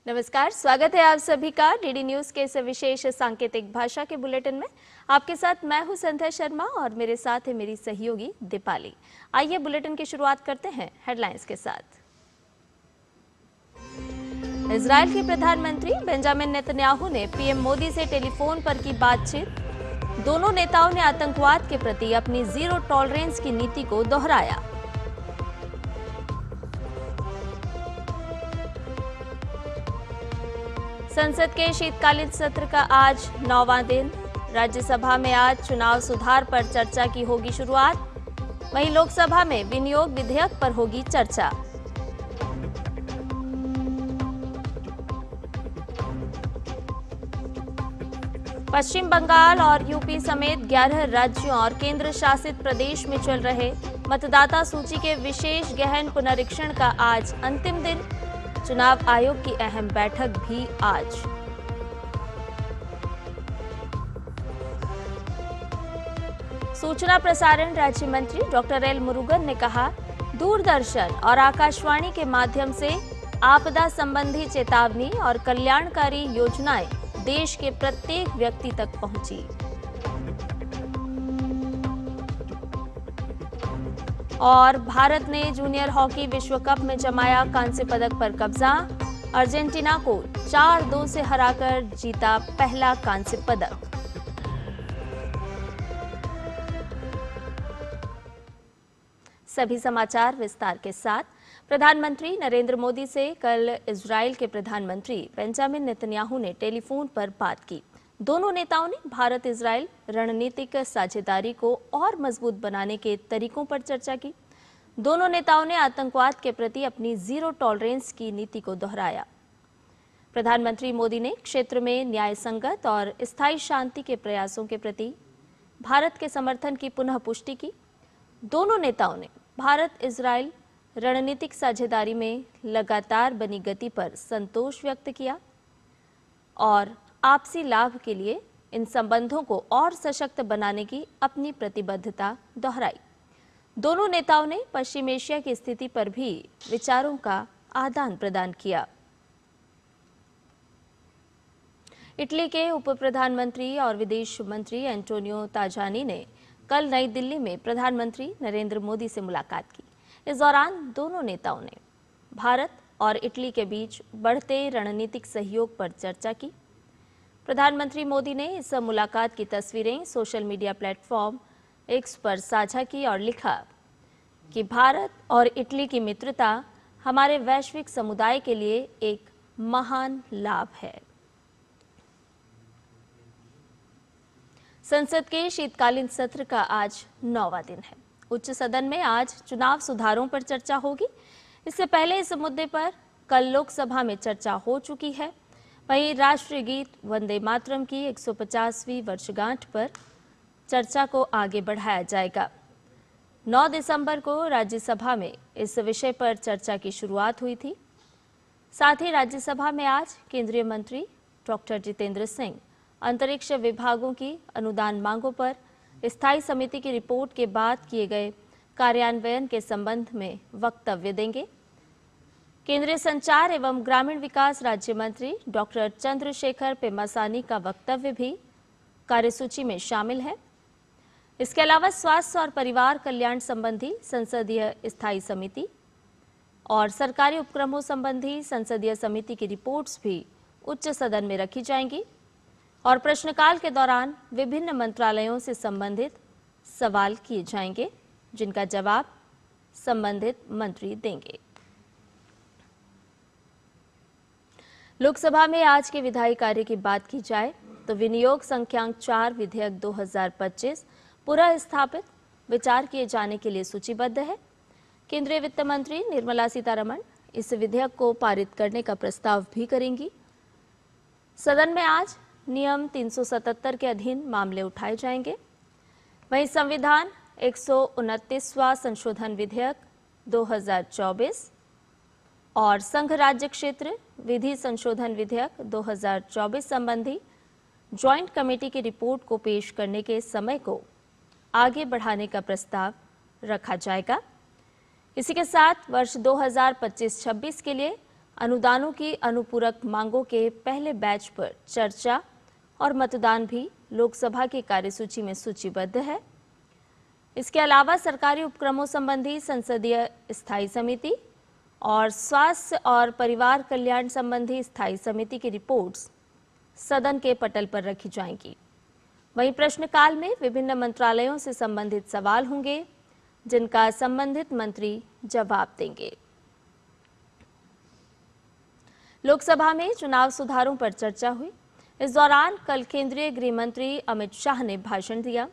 नमस्कार, स्वागत है आप सभी का डीडी न्यूज के इस विशेष सांकेतिक भाषा के बुलेटिन में। आपके साथ मैं हूं संध्या शर्मा और मेरे साथ है मेरी सहयोगी दीपाली। आइए बुलेटिन की शुरुआत करते हैं हेडलाइंस के साथ। इजराइल के प्रधानमंत्री बेंजामिन नेतन्याहू ने पीएम मोदी से टेलीफोन पर की बातचीत। दोनों नेताओं ने आतंकवाद के प्रति अपनी जीरो टॉलरेंस की नीति को दोहराया। संसद के शीतकालीन सत्र का आज 9वां दिन। राज्यसभा में आज चुनाव सुधार पर चर्चा की होगी शुरुआत। वहीं लोकसभा में विनियोग विधेयक पर होगी चर्चा। पश्चिम बंगाल और यूपी समेत 11 राज्यों और केंद्र शासित प्रदेश में चल रहे मतदाता सूची के विशेष गहन पुनरीक्षण का आज अंतिम दिन। चुनाव आयोग की अहम बैठक भी आज। सूचना प्रसारण राज्य मंत्री डॉक्टर एल मुरुगन ने कहा, दूरदर्शन और आकाशवाणी के माध्यम से आपदा संबंधी चेतावनी और कल्याणकारी योजनाएं देश के प्रत्येक व्यक्ति तक पहुंची। और भारत ने जूनियर हॉकी विश्व कप में जमाया कांस्य पदक पर कब्जा। अर्जेंटीना को 4-2 से हराकर जीता पहला कांस्य पदक। सभी समाचार विस्तार के साथ। प्रधानमंत्री नरेंद्र मोदी से कल इजराइल के प्रधानमंत्री बेंजामिन नेतन्याहू ने टेलीफोन पर बात की। दोनों नेताओं ने भारत इजराइल रणनीतिक साझेदारी को और मजबूत बनाने के तरीकों पर चर्चा की। दोनों नेताओं ने आतंकवाद के प्रति अपनी जीरो टॉलरेंस की नीति को दोहराया। प्रधानमंत्री मोदी ने क्षेत्र में न्याय संगत और स्थायी शांति के प्रयासों के प्रति भारत के समर्थन की पुनः पुष्टि की। दोनों नेताओं ने भारत इजराइल रणनीतिक साझेदारी में लगातार बनी गति पर संतोष व्यक्त किया और आपसी लाभ के लिए इन संबंधों को और सशक्त बनाने की अपनी प्रतिबद्धता दोहराई। दोनों नेताओं ने पश्चिम एशिया की स्थिति पर भी विचारों का आदान प्रदान किया। इटली के उप प्रधानमंत्री और विदेश मंत्री एंटोनियो ताजानी ने कल नई दिल्ली में प्रधानमंत्री नरेंद्र मोदी से मुलाकात की। इस दौरान दोनों नेताओं ने भारत और इटली के बीच बढ़ते रणनीतिक सहयोग पर चर्चा की। प्रधानमंत्री मोदी ने इस मुलाकात की तस्वीरें सोशल मीडिया प्लेटफॉर्म एक्स पर साझा की और लिखा कि भारत और इटली की मित्रता हमारे वैश्विक समुदाय के लिए एक महान लाभ है। संसद के शीतकालीन सत्र का आज 9वां दिन है। उच्च सदन में आज चुनाव सुधारों पर चर्चा होगी। इससे पहले इस मुद्दे पर कल लोकसभा में चर्चा हो चुकी है। वहीं राष्ट्रीय गीत वंदे मातरम की 150वीं वर्षगांठ पर चर्चा को आगे बढ़ाया जाएगा। 9 दिसंबर को राज्यसभा में इस विषय पर चर्चा की शुरुआत हुई थी। साथ ही राज्यसभा में आज केंद्रीय मंत्री डॉक्टर जितेंद्र सिंह अंतरिक्ष विभागों की अनुदान मांगों पर स्थायी समिति की रिपोर्ट के बाद किए गए कार्यान्वयन के संबंध में वक्तव्य देंगे। केंद्रीय संचार एवं ग्रामीण विकास राज्य मंत्री डॉक्टर चंद्रशेखर पेम्मासानी का वक्तव्य भी कार्यसूची में शामिल है। इसके अलावा स्वास्थ्य और परिवार कल्याण संबंधी संसदीय स्थायी समिति और सरकारी उपक्रमों संबंधी संसदीय समिति की रिपोर्ट्स भी उच्च सदन में रखी जाएंगी और प्रश्नकाल के दौरान विभिन्न मंत्रालयों से संबंधित सवाल किए जाएंगे, जिनका जवाब संबंधित मंत्री देंगे। लोकसभा में आज के विधायी कार्य की बात की जाए तो विनियोग संख्यांक 4 विधेयक 2025 पुनः स्थापित विचार किए जाने के लिए सूचीबद्ध है। केंद्रीय वित्त मंत्री निर्मला सीतारमण इस विधेयक को पारित करने का प्रस्ताव भी करेंगी। सदन में आज नियम 377 के अधीन मामले उठाए जाएंगे। वहीं संविधान 129वां संशोधन विधेयक 2024 और संघ राज्य क्षेत्र विधि संशोधन विधेयक 2024 संबंधी ज्वाइंट कमेटी की रिपोर्ट को पेश करने के समय को आगे बढ़ाने का प्रस्ताव रखा जाएगा। इसी के साथ वर्ष 2025-26 के लिए अनुदानों की अनुपूरक मांगों के पहले बैच पर चर्चा और मतदान भी लोकसभा की कार्यसूची में सूचीबद्ध है। इसके अलावा सरकारी उपक्रमों संबंधी संसदीय स्थायी समिति और स्वास्थ्य और परिवार कल्याण संबंधी स्थायी समिति की रिपोर्ट्स सदन के पटल पर रखी जाएंगी। वहीं प्रश्नकाल में विभिन्न मंत्रालयों से संबंधित सवाल होंगे, जिनका संबंधित मंत्री जवाब देंगे। लोकसभा में चुनाव सुधारों पर चर्चा हुई। इस दौरान कल केंद्रीय गृह मंत्री अमित शाह ने भाषण दिया।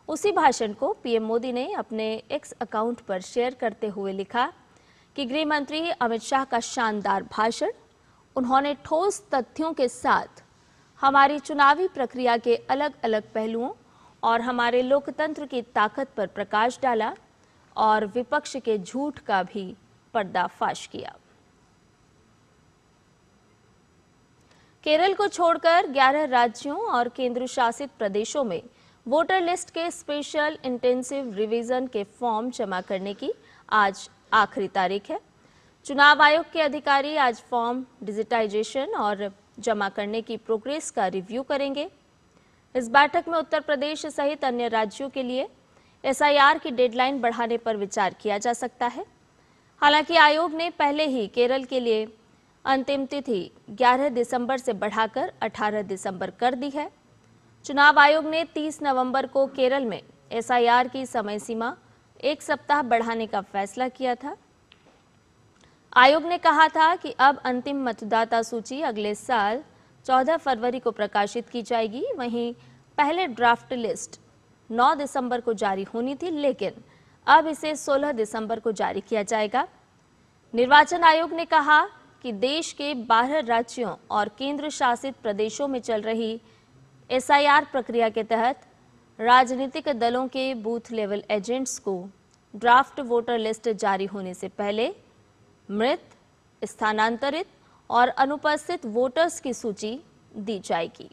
उसी भाषण को पीएम मोदी ने अपने एक्स अकाउंट पर शेयर करते हुए लिखा कि गृह मंत्री अमित शाह का शानदार भाषण। उन्होंने ठोस तथ्यों के साथ हमारी चुनावी प्रक्रिया के अलग अलग पहलुओं और हमारे लोकतंत्र की ताकत पर प्रकाश डाला और विपक्ष के झूठ का भी पर्दाफाश किया। केरल को छोड़कर 11 राज्यों और केंद्र शासित प्रदेशों में वोटर लिस्ट के स्पेशल इंटेंसिव रिवीजन के फॉर्म जमा करने की आज आखिरी तारीख है। चुनाव आयोग के अधिकारी आज फॉर्म डिजिटाइजेशन और जमा करने की प्रोग्रेस का रिव्यू करेंगे। इस बैठक में उत्तर प्रदेश सहित अन्य राज्यों के लिए एसआईआर की डेडलाइन बढ़ाने पर विचार किया जा सकता है। हालांकि आयोग ने पहले ही केरल के लिए अंतिम तिथि 11 दिसंबर से बढ़ाकर 18 दिसंबर कर दी है। चुनाव आयोग ने 30 नवंबर को केरल में एसआईआर की समय सीमा 1 सप्ताह बढ़ाने का फैसला किया था। आयोग ने कहा था कि अब अंतिम मतदाता सूची अगले साल 14 फरवरी को प्रकाशित की जाएगी। वहीं पहले ड्राफ्ट लिस्ट 9 दिसंबर को जारी होनी थी, लेकिन अब इसे 16 दिसंबर को जारी किया जाएगा। निर्वाचन आयोग ने कहा कि देश के 12 राज्यों और केंद्र शासित प्रदेशों में चल रही एसआईआर प्रक्रिया के तहत राजनीतिक दलों के बूथ लेवल एजेंट्स को ड्राफ्ट वोटर लिस्ट जारी होने से पहले मृत, स्थानांतरित और अनुपस्थित वोटर्स की सूची दी जाएगी।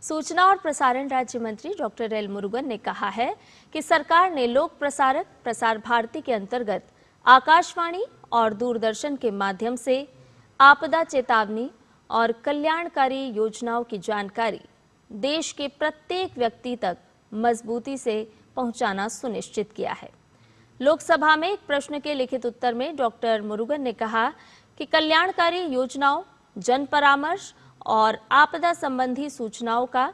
सूचना और प्रसारण राज्य मंत्री डॉक्टर एल मुरुगन ने कहा है कि सरकार ने लोक प्रसारक प्रसार भारती के अंतर्गत आकाशवाणी और दूरदर्शन के माध्यम से आपदा चेतावनी और कल्याणकारी योजनाओं की जानकारी देश के प्रत्येक व्यक्ति तक मजबूती से पहुंचाना सुनिश्चित किया है। लोकसभा में एक प्रश्न के लिखित उत्तर में डॉक्टर मुरुगन ने कहा कि कल्याणकारी योजनाओं, जन परामर्श और आपदा संबंधी सूचनाओं का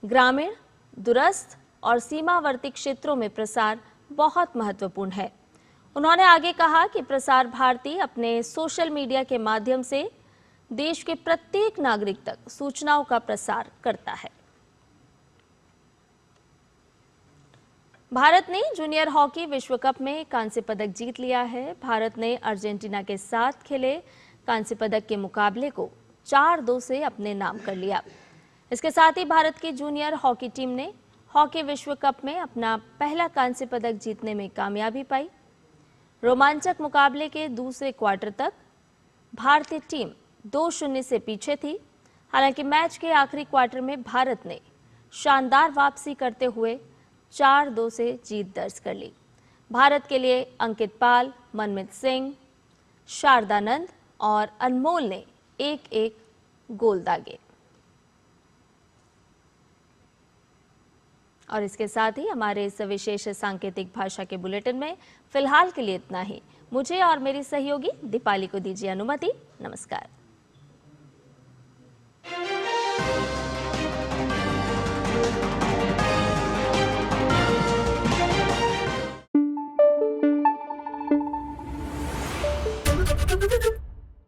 ग्रामीण, दूरस्थ और सीमावर्ती क्षेत्रों में प्रसार बहुत महत्वपूर्ण है। उन्होंने आगे कहा कि प्रसार भारती अपने सोशल मीडिया के माध्यम से देश के प्रत्येक नागरिक तक सूचनाओं का प्रसार करता है। भारत ने जूनियर हॉकी विश्व कप में कांस्य पदक जीत लिया है। भारत ने अर्जेंटीना के साथ खेले कांस्य पदक के मुकाबले को 4-2 से अपने नाम कर लिया। इसके साथ ही भारत की जूनियर हॉकी टीम ने हॉकी विश्व कप में अपना पहला कांस्य पदक जीतने में कामयाबी पाई। रोमांचक मुकाबले के दूसरे क्वार्टर तक भारतीय टीम 2-0 से पीछे थी। हालांकि मैच के आखिरी क्वार्टर में भारत ने शानदार वापसी करते हुए 4-2 से जीत दर्ज कर ली। भारत के लिए अंकित पाल, मनमित सिंह, शारदानंद और अनमोल ने एक-एक गोल दागे। और इसके साथ ही हमारे इस विशेष सांकेतिक भाषा के बुलेटिन में फिलहाल के लिए इतना ही। मुझे और मेरी सहयोगी दीपाली को दीजिए अनुमति। नमस्कार।